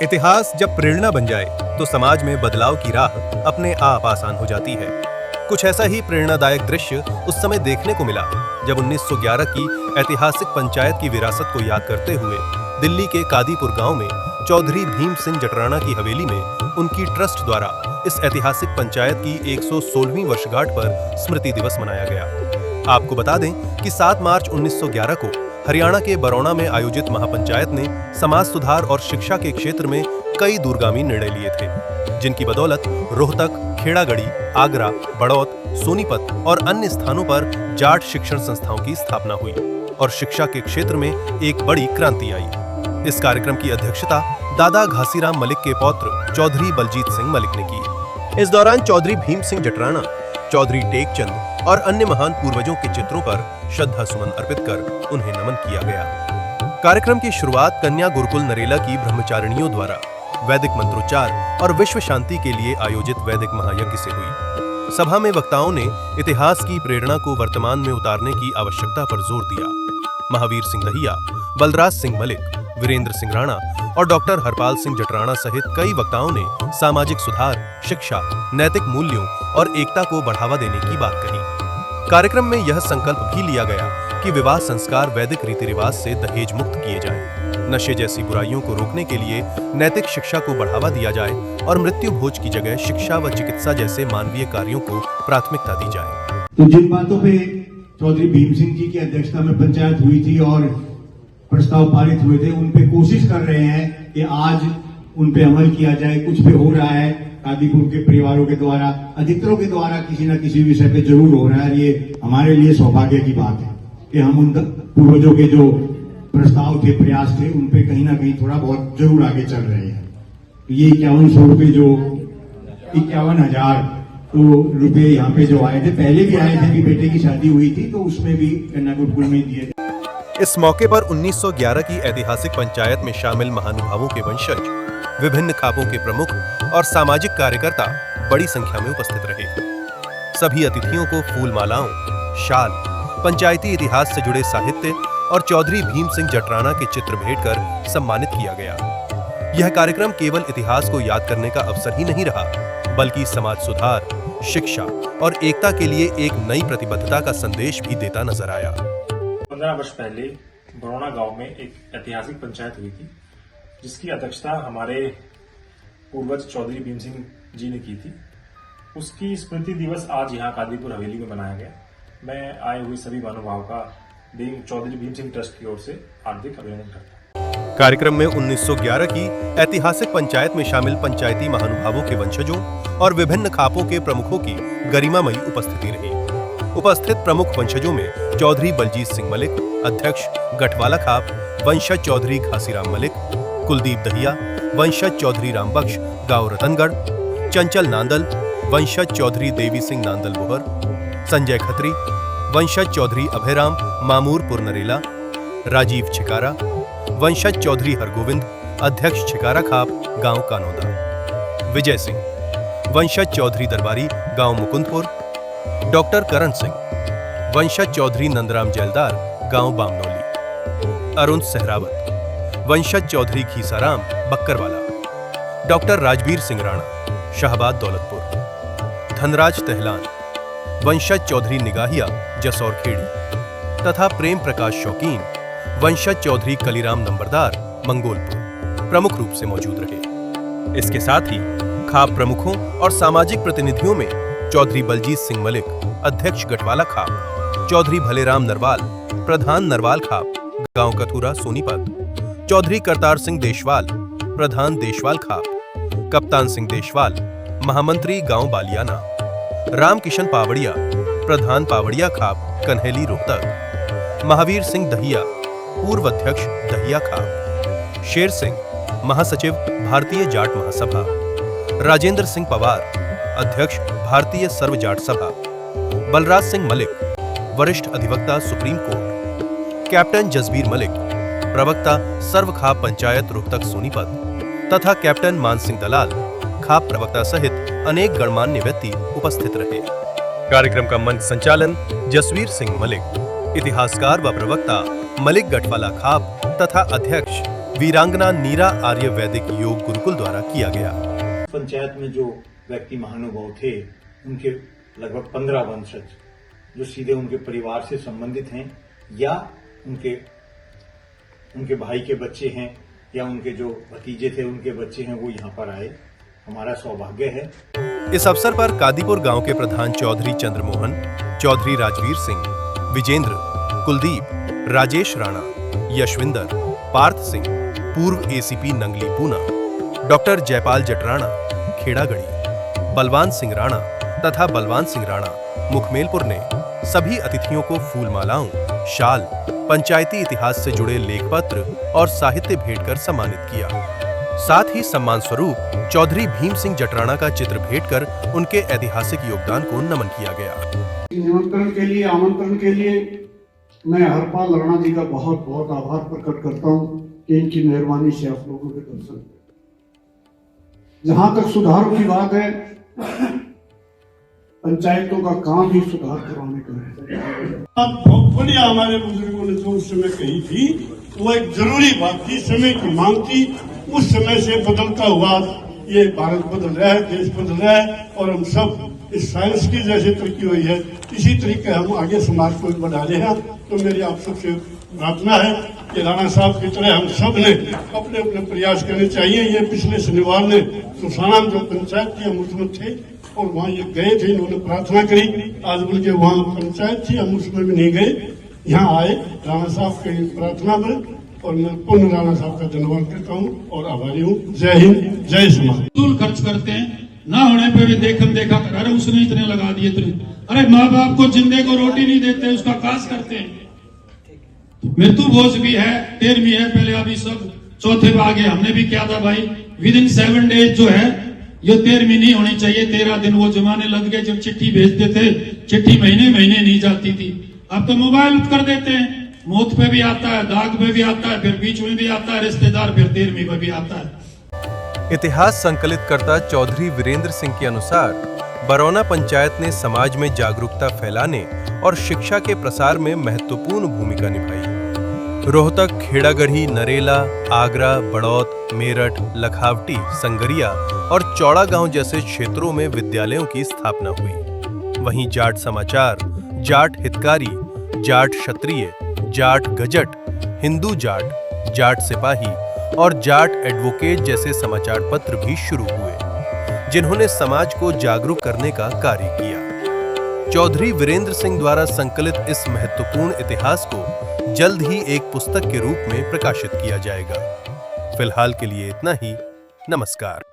इतिहास जब प्रेरणा बन जाए तो समाज में बदलाव की राह अपने आप आसान हो जाती है। कुछ ऐसा ही प्रेरणादायक दृश्य उस समय देखने को मिला जब 1911 की ऐतिहासिक पंचायत की विरासत को याद करते हुए दिल्ली के कादीपुर गांव में चौधरी भीम सिंह जटराणा की हवेली में उनकी ट्रस्ट द्वारा इस ऐतिहासिक पंचायत की 116वीं वर्षगांठ पर स्मृति दिवस मनाया गया। आपको बता दें कि 7 मार्च 1911 को हरियाणा के बरौना में आयोजित महापंचायत ने समाज सुधार और शिक्षा के क्षेत्र में कई दूरगामी निर्णय लिए थे, जिनकी बदौलत रोहतक, खेड़ागढ़ी, आगरा, बड़ौत, सोनीपत और अन्य स्थानों पर जाट शिक्षण संस्थाओं की स्थापना हुई और शिक्षा के क्षेत्र में एक बड़ी क्रांति आई। इस कार्यक्रम की अध्यक्षता दादा घासीराम मलिक के पौत्र चौधरी बलजीत सिंह मलिक ने की। इस दौरान चौधरी भीम सिंह जटराणा, चौधरी टेकचंद और अन्य महान पूर्वजों के चित्रों पर श्रद्धा सुमन अर्पित कर उन्हें नमन किया गया। कार्यक्रम की शुरुआत कन्या गुरुकुल नरेला की ब्रह्मचारिणियों द्वारा वैदिक मंत्रोच्चार और विश्व शांति के लिए आयोजित वैदिक महायज्ञ से हुई। सभा में वक्ताओं ने इतिहास की प्रेरणा को वर्तमान में उतारने की आवश्यकता पर जोर दिया। महावीर सिंह दहिया, बलराज सिंह मलिक, वीरेंद्र सिंह राणा और डॉक्टर हरपाल सिंह जटराणा सहित कई वक्ताओं ने सामाजिक सुधार, शिक्षा, नैतिक मूल्यों और एकता को बढ़ावा देने की बात कही। कार्यक्रम में यह संकल्प भी लिया गया कि विवाह संस्कार वैदिक रीति रिवाज से दहेज मुक्त किए जाएं, नशे जैसी बुराइयों को रोकने के लिए नैतिक शिक्षा को बढ़ावा दिया जाए और मृत्यु भोज की जगह शिक्षा व चिकित्सा जैसे मानवीय कार्यों को प्राथमिकता दी जाए। तो जिन बातों पे चौधरी भीम सिंह जी की अध्यक्षता में पंचायत हुई थी और प्रस्ताव पारित हुए थे, उन पे कोशिश कर रहे हैं कि आज उन पे अमल किया जाए। कुछ पे हो रहा है, कादीपुर के परिवारों के द्वारा, अधिकतरों के द्वारा किसी न किसी विषय पे जरूर हो रहा है। ये हमारे लिए सौभाग्य की बात है कि हम उन पूर्वजों के जो प्रस्ताव थे, प्रयास थे, उन पे कहीं ना कहीं थोड़ा बहुत जरूर आगे चल रहे हैं। ये 5100 रुपये जो 51,000 तो रुपये यहाँ पे जो आए थे, पहले भी आए थे, अभी बेटे की शादी हुई थी तो उसमें भी कन्या गुरुकुल में दिए थे। इस मौके पर 1911 की ऐतिहासिक पंचायत में शामिल महानुभावों के वंशज, विभिन्न खापों के प्रमुख और सामाजिक कार्यकर्ता बड़ी संख्या में उपस्थित रहे। सभी अतिथियों को फूल मालाओं, शाल, पंचायती इतिहास से जुड़े साहित्य और चौधरी भीम सिंह जटराणा के चित्र भेंट कर सम्मानित किया गया। यह कार्यक्रम केवल इतिहास को याद करने का अवसर ही नहीं रहा, बल्कि समाज सुधार, शिक्षा और एकता के लिए एक नई प्रतिबद्धता का संदेश भी देता नजर आया। 15 वर्ष पहले बरौना गांव में एक ऐतिहासिक पंचायत हुई थी, जिसकी अध्यक्षता हमारे पूर्वज चौधरी भीम सिंह जी ने की थी। उसकी स्मृति दिवस आज यहाँ कादीपुर हवेली में मनाया गया। मैं आए हुए सभी महानुभाव का चौधरी भीम सिंह ट्रस्ट की ओर से हार्दिक अभिनंदन करता हूँ। कार्यक्रम में 1911 की ऐतिहासिक पंचायत में शामिल पंचायती महानुभावों के वंशजों और विभिन्न खापों के प्रमुखों की गरिमामयी उपस्थिति रही। उपस्थित प्रमुख वंशजों में चौधरी बलजीत सिंह मलिक, अध्यक्ष गठवाला खाप, वंशज चौधरी घासीराम मलिक, कुलदीप दहिया, वंशज चौधरी रामबख्श, गांव रतनगढ़, चंचल नांदल, वंशज चौधरी देवी सिंह नांदल बोहर, संजय खत्री, वंशज चौधरी अभयराम, मामूरपुर नरेला, राजीव छिकारा, वंशज चौधरी हरगोविंद, अध्यक्ष छिकारा खाप, गांव कानौदा, विजय सिंह, वंशज चौधरी दरबारी, गांव मुकुंदपुर, डॉक्टर करण सिंह, वंशज चौधरी नंदराम जैलदार, गांव बामनौली, अरुण सहरावत, वंशज चौधरी घीसाराम, बक्करवाला, डॉक्टर राजवीर सिंह राणा, शाहबाद दौलतपुर, धनराज तहलान, वंशज चौधरी निगाहिया, जसौर खेड़ी तथा प्रेम प्रकाश शौकीन, वंशज चौधरी कलीराम नंबरदार, मंगोलपुर प्रमुख रूप से मौजूद रहे। इसके साथ ही खाप प्रमुखों और सामाजिक प्रतिनिधियों में चौधरी बलजीत सिंह मलिक, अध्यक्ष गठवाला खाप, चौधरी भलेराम नरवाल, प्रधान नरवाल खाप, गांव कथुरा सोनीपत, चौधरी करतार सिंह देशवाल, प्रधान देशवाल खाप, कप्तान सिंह देशवाल, महामंत्री गांव बालियाना, राम किशन पावड़िया, प्रधान पावड़िया खाप, कन्हेली रोहतक, महावीर सिंह दहिया, पूर्व अध्यक्ष दहिया खाप, शेर सिंह, महासचिव भारतीय जाट महासभा, राजेंद्र सिंह पवार, अध्यक्ष भारतीय सर्व जाट सभा, बलराज सिंह मलिक, वरिष्ठ अधिवक्ता supreme court, captain Jasbir Malik, प्रवक्ता सर्व खाप पंचायत रोहतक सोनीपत तथा कैप्टन मान सिंह दलाल, खाप प्रवक्ता सहित अनेक गणमान्य व्यक्ति उपस्थित रहे। कार्यक्रम का मंच संचालन जसवीर सिंह मलिक, इतिहासकार व प्रवक्ता मलिक गठवाला खाप तथा अध्यक्ष वीरांगना नीरा आर्य वैदिक योग गुरुकुल द्वारा किया गया। पंचायत में जो व्यक्ति महानुभाव थे उनके लगभग 15 वंशज जो सीधे उनके परिवार से संबंधित हैं या उनके भाई के बच्चे हैं या उनके जो भतीजे थे उनके बच्चे हैं वो यहाँ पर आए, हमारा सौभाग्य है। इस अवसर पर कादीपुर गांव के प्रधान चौधरी चंद्रमोहन, चौधरी राजवीर सिंह, विजेंद्र, कुलदीप, राजेश राणा, यशविंदर, पार्थ सिंह, पूर्व एसीपी नंगली पूना, डॉक्टर जयपाल जटराणा, खेड़ागढ़ी, बलवान सिंह राणा तथा बलवान सिंह राणा मुखमेलपुर ने सभी अतिथियों को फूलमालाओं, शाल, पंचायती इतिहास से जुड़े लेखपत्र और साहित्य भेंट कर सम्मानित किया। साथ ही सम्मान स्वरूप चौधरी भीम सिंह जटराणा का चित्र भेंट कर उनके ऐतिहासिक योगदान को नमन किया गया। आमंत्रण के लिए मैं हरपाल राणा जी का बहुत बहुत आभार प्रकट करता हूं कि इनकी मेहरबानी से आप लोगों के दर्शन। जहां तक सुधारों की बात है, पंचायतों का काम ही सुधार करवाने का है। बहुत बढ़िया हमारे बुजुर्गों ने जो उस समय कही थी वो एक जरूरी बात थी, समय की मांग थी। उस समय से बदलता हुआ ये भारत बदल रहा है, देश बदल रहा है और हम सब इस साइंस की जैसे तरक्की हुई है इसी तरीके हम आगे समाज को बढ़ा रहे हैं। तो मेरी आप सबसे प्रार्थना है कि राणा साहब की तरह हम सब ने अपने अपने प्रयास करने चाहिए। ये पिछले शनिवार ने सुसाना में जो पंचायत थी हम उसमें थे और वहाँ ये गए थे, इन्होंने प्रार्थना करी। आज बोल के वहाँ पंचायत थी हम उसमें भी नहीं गए, यहाँ आए राणा साहब की प्रार्थना में और मैं पुनः राणा साहब का धन्यवाद करता हूँ और आभारी हूँ। जय हिंद, जय समाज। फजूल खर्च करते हैं, ना होने पे भी देखम देखा कर, अरे उसने इतने लगा दिए इतने, अरे माँ बाप को जिंदे को रोटी नहीं देते उसका काश करते हैं। मृत्यु भोज भी है, 13वीं है, पहले अभी सब चौथे भाग है। हमने भी क्या था भाई, विद इन 7 डेज जो है ये 13वीं नहीं होनी चाहिए, 13 दिन वो जमाने लग गए जब चिट्ठी भेजते थे, चिट्ठी महीने महीने नहीं जाती थी। अब तो मोबाइल कर देते हैं, मौत पे भी आता है, दाग पे भी आता है, फिर बीच में भी आता है रिश्तेदार, फिर 13वीं पे भी आता है। इतिहास संकलित करता चौधरी वीरेंद्र सिंह के अनुसार बरौना पंचायत ने समाज में जागरूकता फैलाने और शिक्षा के प्रसार में महत्वपूर्ण भूमिका निभाई। रोहतक, खेड़ागढ़ी, नरेला, आगरा, बड़ौत, मेरठ, लखावटी, संगरिया और चौड़ा गांव जैसे क्षेत्रों में विद्यालयों की स्थापना हुई। वहीं जाट समाचार, जाट हितकारी, जाट क्षत्रिय, जाट गजट, हिंदू जाट, जाट सिपाही और जाट एडवोकेट जैसे समाचार पत्र भी शुरू हुए, जिन्होंने समाज को जागरूक करने का कार्य किया। चौधरी वीरेंद्र सिंह द्वारा संकलित इस महत्वपूर्ण इतिहास को जल्द ही एक पुस्तक के रूप में प्रकाशित किया जाएगा। फिलहाल के लिए इतना ही। नमस्कार।